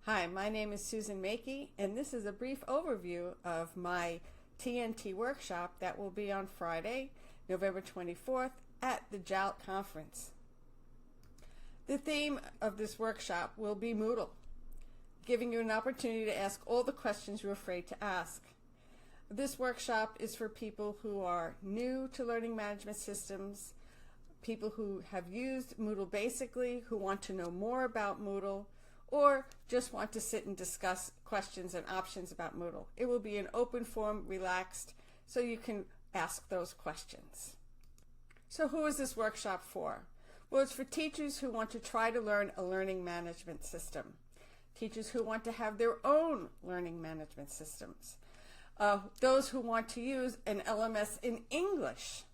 Hi, my name is Susan Meiki, and this is a brief overview of my TnT workshop that will be on Friday, November 24th at the JALT conference. The theme of this workshop will be Moodle, giving you an opportunity to ask all the questions you're afraid to ask. This workshop is for people who are new to learning management systems, people who have used Moodle basically, who want to know more about Moodle, or just want to sit and discuss questions and options about Moodle. It will be an open forum, relaxed, so you can ask those questions. So who is this workshop for? Well, it's for teachers who want to try to learn a learning management system, teachers who want to have their own learning management systems, those who want to use an LMS in English,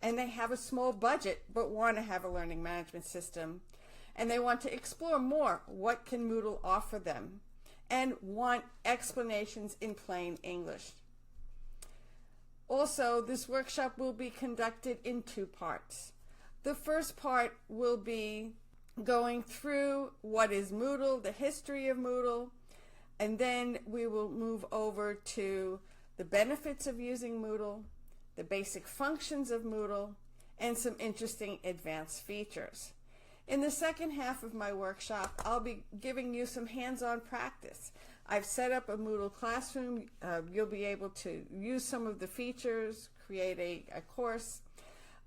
and they have a small budget but want to have a learning management system, and they want to explore more what can Moodle offer them and want explanations in plain English. Also, this workshop will be conducted in two parts. The first part will be going through what is Moodle, the history of Moodle, and then we will move over to the benefits of using Moodle, the basic functions of Moodle, and some interesting advanced features. In the second half of my workshop, I'll be giving you some hands-on practice. I've set up a Moodle classroom. You'll be able to use some of the features, create a course.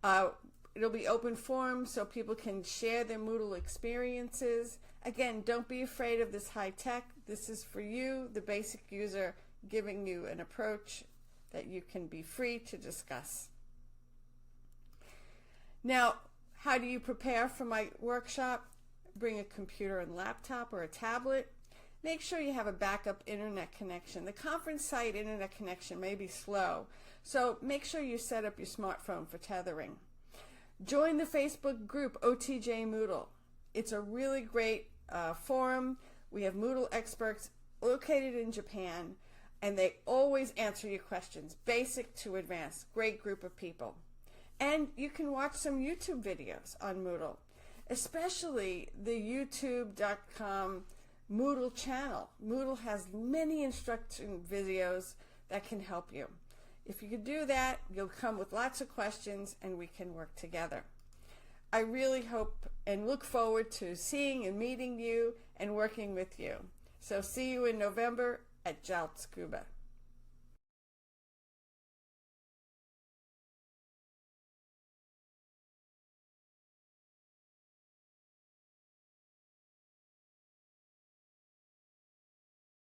It'll be open forum so people can share their Moodle experiences. Again, don't be afraid of this high tech. This is for you, the basic user, giving you an approach that you can be free to discuss. Now, how do you prepare for my workshop? Bring a computer and laptop or a tablet. Make sure you have a backup internet connection. The conference site internet connection may be slow, so make sure you set up your smartphone for tethering. Join the Facebook group OTJ Moodle. It's a really great forum. We have Moodle experts located in Japan, and they always answer your questions, basic to advanced. Great group of people. And you can watch some YouTube videos on Moodle, especially the youtube.com Moodle channel. Moodle has many instruction videos that can help you. If you could do that, you'll come with lots of questions and we can work together. I really hope and look forward to seeing and meeting you and working with you. So see you in November at JALT Scuba.